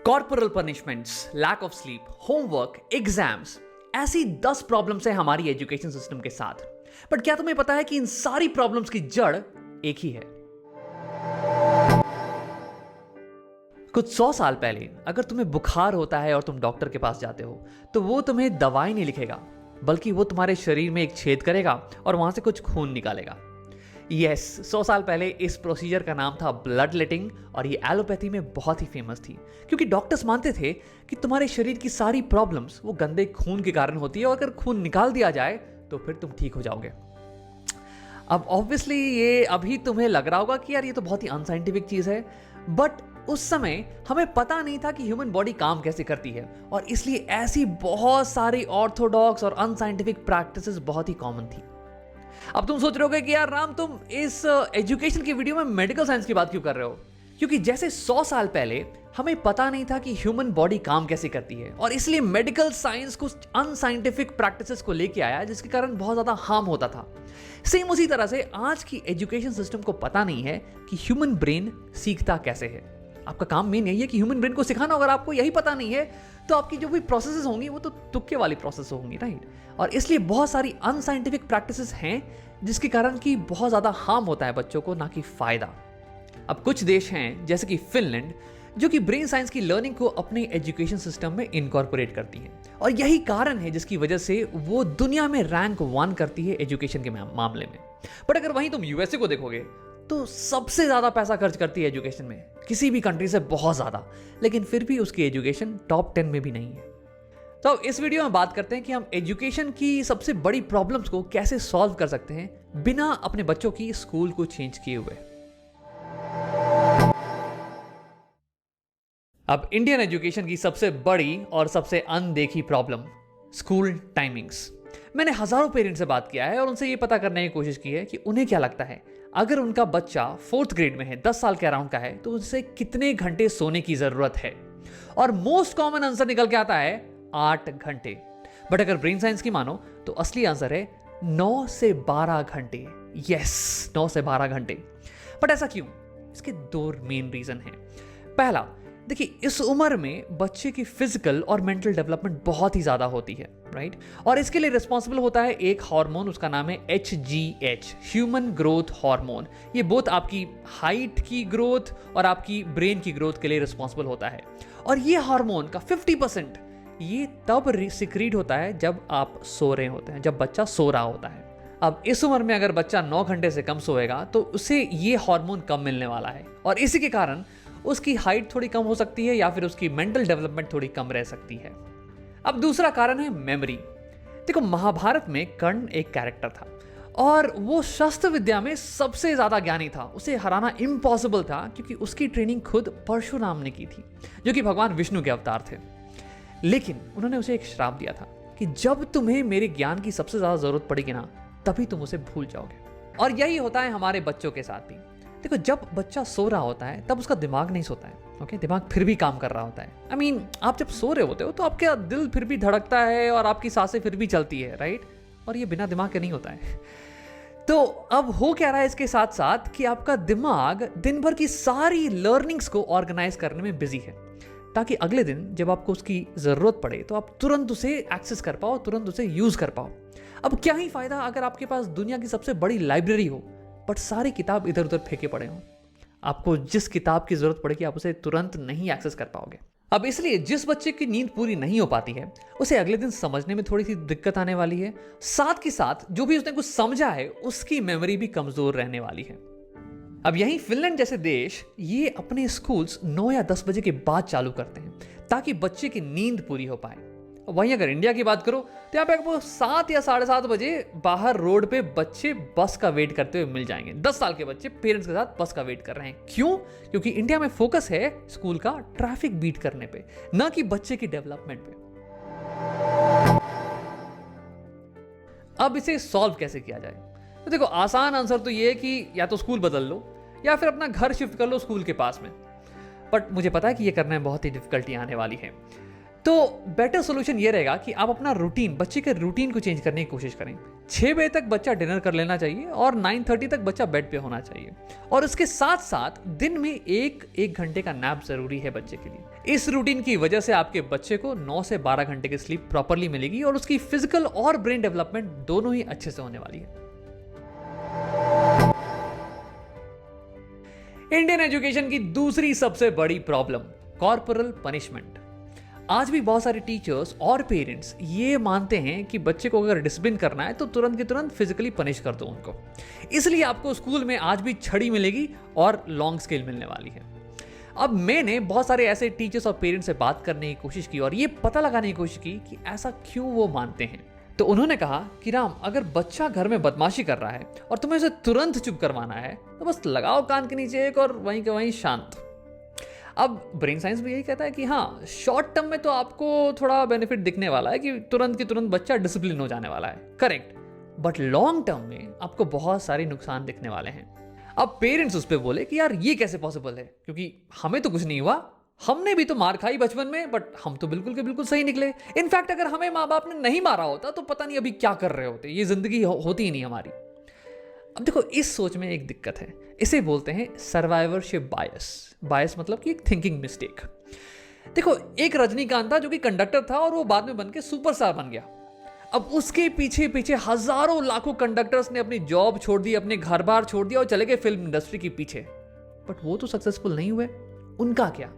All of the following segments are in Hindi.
Corporal punishments, lack of sleep, homework, exams, ऐसी 10 प्रॉब्लम्स है हमारी एजुकेशन सिस्टम के साथ। बट क्या तुम्हें पता है कि इन सारी प्रॉब्लम्स की जड़ एक ही है? कुछ 100 साल पहले अगर तुम्हें बुखार होता है और तुम डॉक्टर के पास जाते हो तो वो तुम्हें दवाई नहीं लिखेगा, बल्कि वो तुम्हारे शरीर में एक छेद करेगा और वहां से कुछ खून निकालेगा। यस, 100 साल पहले इस प्रोसीजर का नाम था ब्लड लेटिंग और ये एलोपैथी में बहुत ही फेमस थी, क्योंकि डॉक्टर्स मानते थे कि तुम्हारे शरीर की सारी प्रॉब्लम्स वो गंदे खून के कारण होती है और अगर खून निकाल दिया जाए तो फिर तुम ठीक हो जाओगे। अब ऑब्वियसली ये अभी तुम्हें लग रहा होगा कि यार ये तो बहुत ही अनसाइंटिफिक चीज है, बट उस समय हमें पता नहीं था कि ह्यूमन बॉडी काम कैसे करती है और इसलिए ऐसी बहुत सारी ऑर्थोडॉक्स और अनसाइंटिफिक प्रैक्टिसेस बहुत ही कॉमन थी। अब तुम सोच रहे होगे कि यार राम, तुम इस एजुकेशन की वीडियो में मेडिकल साइंस की बात क्यों कर रहे हो? क्योंकि जैसे 100 साल पहले हमें पता नहीं था कि ह्यूमन बॉडी काम कैसे करती है और इसलिए मेडिकल साइंस कुछ अनसाइंटिफिक प्रैक्टिसेस को लेके आया जिसके कारण बहुत ज्यादा हार्म होता था। सेम उसी तरह से आज की एजुकेशन सिस्टम को पता नहीं है कि ह्यूमन ब्रेन सीखता कैसे है। आपका काम मेन यही है कि ह्यूमन ब्रेन को सिखाना। अगर आपको यही पता नहीं है तो आपकी जो भी प्रोसेसेस होंगी वो तो तुक्के वाली प्रोसेस होंगी, राइट? और इसलिए बहुत सारी अनसाइंटिफिक प्रैक्टिसेस हैं जिसके कारण कि बहुत ज्यादा हार्म होता है बच्चों को, ना कि फायदा। अब कुछ देश हैं जैसे कि फिनलैंड जो कि ब्रेन साइंस की लर्निंग को अपने एजुकेशन सिस्टम में इनकॉर्पोरेट करती हैं और यही कारण है जिसकी वजह से वो दुनिया में रैंक 1 करती है एजुकेशन के मामले में। बट अगर वहीं तुम यूएसए को देखोगे तो सबसे ज्यादा पैसा खर्च करती है एजुकेशन में, किसी भी कंट्री से बहुत ज्यादा, लेकिन फिर भी उसकी एजुकेशन टॉप 10 में भी नहीं है। तो इस वीडियो में बात करते हैं कि हम एजुकेशन की सबसे बड़ी प्रॉब्लम्स को कैसे सॉल्व कर सकते हैं बिना अपने बच्चों की स्कूल को चेंज किए हुए। अब इंडियन एजुकेशन की सबसे बड़ी और सबसे अनदेखी प्रॉब्लम, स्कूल टाइमिंग्स। मैंने हजारों पेरेंट्स से बात किया है और उनसे ये पता करने की कोशिश की है कि उन्हें क्या लगता है अगर उनका बच्चा 4th ग्रेड में है, 10 साल के अराउंड का है, तो उसे कितने घंटे सोने की जरूरत है। और मोस्ट कॉमन आंसर निकल के आता है 8 घंटे। बट अगर ब्रेन साइंस की मानो तो असली आंसर है 9 से 12 घंटे। यस, 9 से 12 घंटे। बट ऐसा क्यों? इसके 2 मेन रीजन हैं। पहला, देखिए, इस उम्र में बच्चे की फिजिकल और मेंटल डेवलपमेंट बहुत ही ज्यादा होती है, राइट? और इसके लिए रिस्पॉन्सिबल होता है एक हार्मोन, उसका नाम है HGH, ह्यूमन ग्रोथ हार्मोन। ये बोथ आपकी हाइट की ग्रोथ और आपकी ब्रेन की ग्रोथ के लिए रिस्पॉन्सिबल होता है। और ये हार्मोन का 50% ये तब सिक्रीट होता है जब आप सो रहे होते हैं, जब बच्चा सो रहा होता है। अब इस उम्र में अगर बच्चा 9 घंटे से कम सोएगा तो उसे ये हार्मोन कम मिलने वाला है और इसी के कारण उसकी हाइट थोड़ी कम हो सकती है या फिर उसकी मेंटल डेवलपमेंट थोड़ी कम रह सकती है। अब दूसरा कारण है मेमोरी। देखो, महाभारत में कर्ण एक कैरेक्टर था और वो शस्त्र विद्या में सबसे ज्यादा ज्ञानी था। उसे हराना इम्पॉसिबल था क्योंकि उसकी ट्रेनिंग खुद परशुराम ने की थी, जो कि भगवान विष्णु के अवतार थे। लेकिन उन्होंने उसे एक श्राप दिया था कि जब तुम्हें मेरे ज्ञान की सबसे ज्यादा जरूरत पड़ेगी ना, तभी तुम उसे भूल जाओगे। और यही होता है हमारे बच्चों के साथ भी। देखो, जब बच्चा सो रहा होता है तब उसका दिमाग नहीं सोता है, ओके? दिमाग फिर भी काम कर रहा होता है। I mean, आप जब सो रहे होते हो तो आपका दिल फिर भी धड़कता है और आपकी सांसें फिर भी चलती है, राइट? और ये बिना दिमाग के नहीं होता है। तो अब हो क्या रहा है इसके साथ साथ कि आपका दिमाग दिन भर की सारी लर्निंग्स को ऑर्गेनाइज करने में बिजी है, ताकि अगले दिन जब आपको उसकी जरूरत पड़े तो आप तुरंत उसे एक्सेस कर पाओ, तुरंत उसे यूज कर पाओ। अब क्या ही फायदा अगर आपके पास दुनिया की सबसे बड़ी लाइब्रेरी हो बट सारी किताब इधर उधर फेंके पड़े हों। आपको जिस किताब की जरूरत पड़ेगी आप उसे तुरंत नहीं एक्सेस कर पाओगे। अब इसलिए जिस बच्चे की नींद पूरी नहीं हो पाती है उसे अगले दिन समझने में थोड़ी सी दिक्कत आने वाली है। साथ के साथ जो भी उसने कुछ समझा है उसकी मेमोरी भी कमजोर रहने वाली है। अब यहीं फिनलैंड जैसे देश ये अपने स्कूल्स 9 या 10 बजे के बाद चालू करते हैं ताकि बच्चे की नींद पूरी हो पाए। वहीं अगर इंडिया की बात करो तो यहाँ पे आपको 7 या 7:30 बजे बाहर रोड पे बच्चे बस का वेट करते हुए मिल जाएंगे। 10 साल के बच्चे पेरेंट्स के साथ बस का वेट कर रहे हैं। क्यों? क्योंकि इंडिया में फोकस है स्कूल का ट्रैफिक बीट करने पे, ना कि बच्चे की डेवलपमेंट पे। अब इसे सॉल्व कैसे किया जाए? तो देखो, आसान आंसर तो ये है कि या तो स्कूल बदल लो या फिर अपना घर शिफ्ट कर लो स्कूल के पास में। बट मुझे पता है कि ये करने में बहुत ही डिफिकल्टी आने वाली है। तो बेटर सोल्यूशन ये रहेगा कि आप अपना रूटीन, बच्चे के रूटीन को चेंज करने की कोशिश करें। 6 बजे तक बच्चा डिनर कर लेना चाहिए और 9:30 तक बच्चा बेड पे होना चाहिए। और उसके साथ साथ दिन में एक घंटे का नैप जरूरी है बच्चे के लिए। इस रूटीन की वजह से आपके बच्चे को 9 से 12 घंटे की स्लीप प्रॉपरली मिलेगी और उसकी फिजिकल और ब्रेन डेवलपमेंट दोनों ही अच्छे से होने वाली है। इंडियन एजुकेशन की दूसरी सबसे बड़ी प्रॉब्लम, कॉर्पोरल पनिशमेंट। आज भी बहुत सारे टीचर्स और पेरेंट्स ये मानते हैं कि बच्चे को अगर डिसिप्लिन करना है तो तुरंत की तुरंत फिजिकली पनिश कर दो उनको। इसलिए आपको स्कूल में आज भी छड़ी मिलेगी और लॉन्ग स्केल मिलने वाली है। अब मैंने बहुत सारे ऐसे टीचर्स और पेरेंट्स से बात करने की कोशिश की और ये पता लगाने की कोशिश की कि ऐसा क्यों वो मानते हैं। तो उन्होंने कहा कि राम, अगर बच्चा घर में बदमाशी कर रहा है और तुम्हें उसे तुरंत चुप करवाना है तो बस लगाओ कान के नीचे एक और वहीं के वहीं शांत। अब ब्रेन साइंस भी यही कहता है कि हाँ, शॉर्ट टर्म में तो आपको थोड़ा बेनिफिट दिखने वाला है कि तुरंत की तुरंत बच्चा डिसिप्लिन हो जाने वाला है, करेक्ट, बट लॉन्ग टर्म में आपको बहुत सारे नुकसान दिखने वाले हैं। अब पेरेंट्स उस पर बोले कि यार ये कैसे पॉसिबल है, क्योंकि हमें तो कुछ नहीं हुआ, हमने भी तो मार खाई बचपन में, बट हम तो बिल्कुल के बिल्कुल सही निकले। इनफैक्ट अगर हमें माँ बाप ने नहीं मारा होता तो पता नहीं अभी क्या कर रहे होते, ये जिंदगी होती ही नहीं हमारी। अब देखो, इस सोच में एक दिक्कत है, इसे बोलते हैं सर्वाइवरशिप बायस। बायस मतलब कि एक थिंकिंग मिस्टेक। देखो, एक रजनीकांत था जो कि कंडक्टर था और वो बाद में बन के सुपरस्टार बन गया। अब उसके पीछे पीछे हजारों लाखों कंडक्टर्स ने अपनी जॉब छोड़ दी, अपने घर बार छोड़ दिया और चले गए फिल्म इंडस्ट्री के पीछे, बट वो तो सक्सेसफुल नहीं हुए, उनका क्या?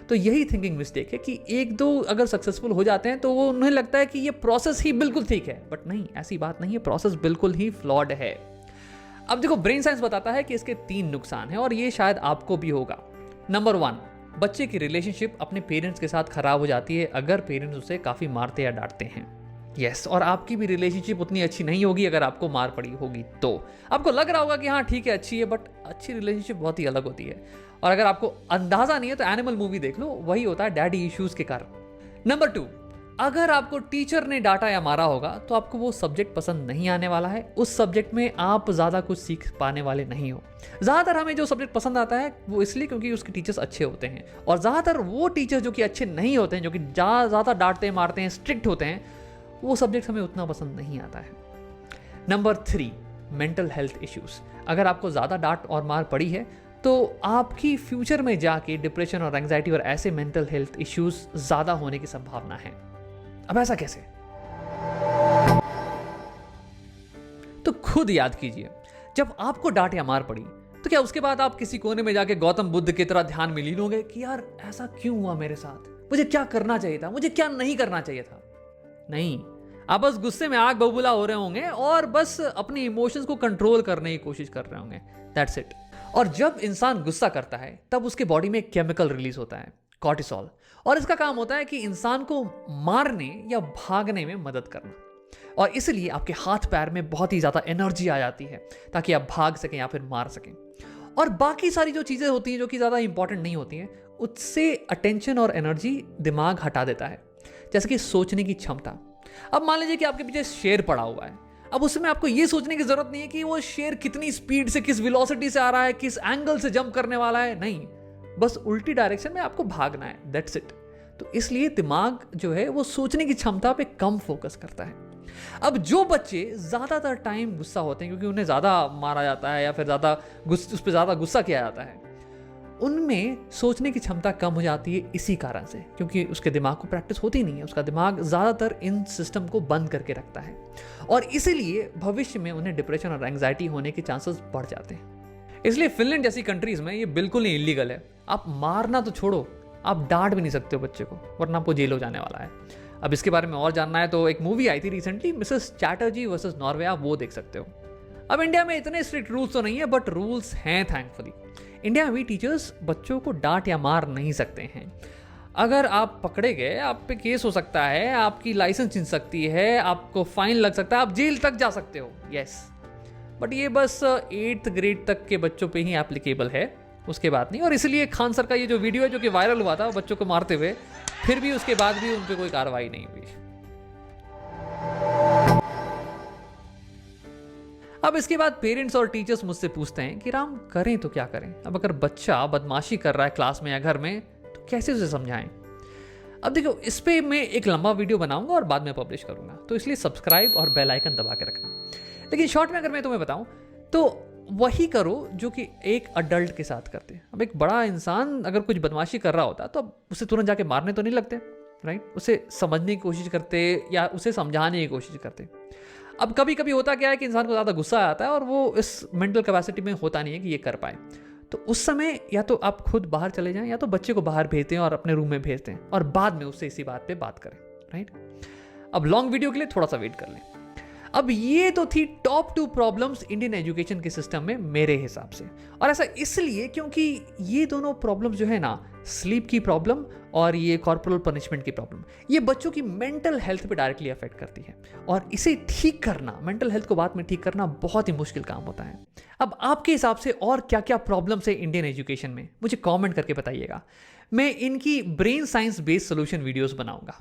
तो यही थिंकिंग मिस्टेक है कि एक दो अगर सक्सेसफुल हो जाते हैं तो वो उन्हें लगता है कि ये प्रोसेस ही बिल्कुल ठीक है, बट नहीं, ऐसी बात नहीं है, प्रोसेस बिल्कुल ही फ्लॉड है। अब देखो, ब्रेन साइंस बताता है कि इसके 3 नुकसान हैं और ये शायद आपको भी होगा। नंबर 1, बच्चे की रिलेशनशिप अपने पेरेंट्स के साथ खराब हो जाती है अगर पेरेंट्स उसे काफी मारते या डांटते हैं। यस, और आपकी भी रिलेशनशिप उतनी अच्छी नहीं होगी अगर आपको मार पड़ी होगी तो। आपको लग रहा होगा कि हाँ ठीक है, अच्छी है, बट अच्छी रिलेशनशिप बहुत ही अलग होती है। और अगर आपको अंदाजा नहीं है तो एनिमल मूवी देख लो, वही होता है डैडी इश्यूज के कारण। नंबर 2, अगर आपको टीचर ने डांटा या मारा होगा तो आपको वो सब्जेक्ट पसंद नहीं आने वाला है, उस सब्जेक्ट में आप ज्यादा कुछ सीख पाने वाले नहीं हो। ज्यादातर हमें जो सब्जेक्ट पसंद आता है वो इसलिए क्योंकि उसके टीचर्स अच्छे होते हैं, और ज्यादातर वो टीचर्स जो कि अच्छे नहीं होते हैं, जो कि ज्यादा डांटते मारते हैं, स्ट्रिक्ट होते हैं, वो सब्जेक्ट हमें उतना पसंद नहीं आता है। Number 3, mental health issues. अगर आपको ज्यादा डांट और मार पड़ी है तो आपकी फ्यूचर में जाके डिप्रेशन और एंजाइटी और ऐसे मेंटल हेल्थ इश्यूज ज्यादा होने की संभावना है। अब ऐसा कैसे? तो खुद याद कीजिए, जब आपको डांट या मार पड़ी तो क्या उसके बाद आप किसी कोने में जाके गौतम बुद्ध की तरह ध्यान में लीन होगे कि यार ऐसा क्यों हुआ मेरे साथ, मुझे क्या करना चाहिए था, मुझे क्या नहीं करना चाहिए था? नहीं, आप बस गुस्से में आग बबूला हो रहे होंगे और बस अपने इमोशंस को कंट्रोल करने की कोशिश कर रहे होंगे, दैट्स इट। और जब इंसान गुस्सा करता है तब उसके बॉडी में एक केमिकल रिलीज होता है, कॉर्टिसोल, और इसका काम होता है कि इंसान को मारने या भागने में मदद करना। और इसलिए आपके हाथ पैर में बहुत ही ज्यादा एनर्जी आ जाती है ताकि आप भाग सकें या फिर मार सकें। और बाकी सारी जो चीजें होती हैं जो कि ज्यादा इंपॉर्टेंट नहीं होती हैं, उससे अटेंशन और एनर्जी दिमाग हटा देता है, जैसे कि सोचने की क्षमता। अब मान लीजिए कि आपके पीछे शेर पड़ा हुआ है, अब उसमें आपको यह सोचने की जरूरत नहीं है कि वो शेर कितनी स्पीड से, किस वेलोसिटी से आ रहा है, किस एंगल से जंप करने वाला है, नहीं, बस उल्टी डायरेक्शन में आपको भागना है, दैट्स इट। तो इसलिए दिमाग जो है वो सोचने की क्षमता पे कम फोकस करता है। अब जो बच्चे ज्यादातर टाइम गुस्सा होते हैं क्योंकि उन्हें ज्यादा मारा जाता है या फिर उस पर ज्यादा गुस्सा किया जाता है, उनमें सोचने की क्षमता कम हो जाती है इसी कारण से, क्योंकि उसके दिमाग को प्रैक्टिस होती नहीं है, उसका दिमाग ज़्यादातर इन सिस्टम को बंद करके रखता है, और इसीलिए भविष्य में उन्हें डिप्रेशन और एंग्जाइटी होने के चांसेस बढ़ जाते हैं। इसलिए फिनलैंड जैसी कंट्रीज में ये बिल्कुल ही इलीगल है। आप मारना तो छोड़ो, आप डांट भी नहीं सकते हो बच्चे को, वरना आपको जेल हो जाने वाला है। अब इसके बारे में और जानना है तो एक मूवी आई थी recently, Mrs Chatterjee versus Norway, आप वो देख सकते हो। अब इंडिया में इतने स्ट्रिक्ट रूल्स तो नहीं है, बट रूल्स हैं थैंकफुली। इंडिया में भी टीचर्स बच्चों को डांट या मार नहीं सकते हैं। अगर आप पकड़े गए, आप पे केस हो सकता है, आपकी लाइसेंस छीन सकती है, आपको फाइन लग सकता है, आप जेल तक जा सकते हो, यस। बट ये बस 8th ग्रेड तक के बच्चों पे ही एप्लीकेबल है, उसके बाद नहीं। और इसलिए खान सर का ये जो वीडियो है जो कि वायरल हुआ था बच्चों को मारते हुए, फिर भी उसके बाद भी उन पर कोई कार्रवाई नहीं हुई। अब इसके बाद पेरेंट्स और टीचर्स मुझसे पूछते हैं कि राम, करें तो क्या करें? अब अगर बच्चा बदमाशी कर रहा है क्लास में या घर में तो कैसे उसे समझाएं? अब देखो, इस पे मैं एक लंबा वीडियो बनाऊंगा और बाद में पब्लिश करूंगा, तो इसलिए सब्सक्राइब और बेल आइकन दबा के रखना। लेकिन शॉर्ट में अगर मैं तुम्हें बताऊं तो वही करो जो कि एक अडल्ट के साथ करते हैं। अब एक बड़ा इंसान अगर कुछ बदमाशी कर रहा होता तो अब उसे तुरंत जाके मारने तो नहीं लगते, राइट? उसे समझने की कोशिश करते या उसे समझाने की कोशिश करते। अब कभी कभी होता क्या है कि इंसान को ज़्यादा गुस्सा आता है और वो इस मेंटल कैपेसिटी में होता नहीं है कि ये कर पाए, तो उस समय या तो आप खुद बाहर चले जाएं या तो बच्चे को बाहर भेजते हैं और अपने रूम में भेजते हैं और बाद में उससे इसी बात पे बात करें, राइट? अब लॉन्ग वीडियो के लिए थोड़ा सा वेट कर लें। अब ये तो थी टॉप 2 प्रॉब्लम्स इंडियन एजुकेशन के सिस्टम में मेरे हिसाब से, और ऐसा इसलिए क्योंकि ये दोनों प्रॉब्लम्स जो है ना, स्लीप की प्रॉब्लम और ये कॉर्पोरल पनिशमेंट की प्रॉब्लम, ये बच्चों की मेंटल हेल्थ पे डायरेक्टली अफेक्ट करती है और इसे ठीक करना, मेंटल हेल्थ को बाद में ठीक करना बहुत ही मुश्किल काम होता है। अब आपके हिसाब से और क्या क्या प्रॉब्लम्स है इंडियन एजुकेशन में, मुझे कमेंट करके बताइएगा। मैं इनकी brain science based solution videos बनाऊंगा।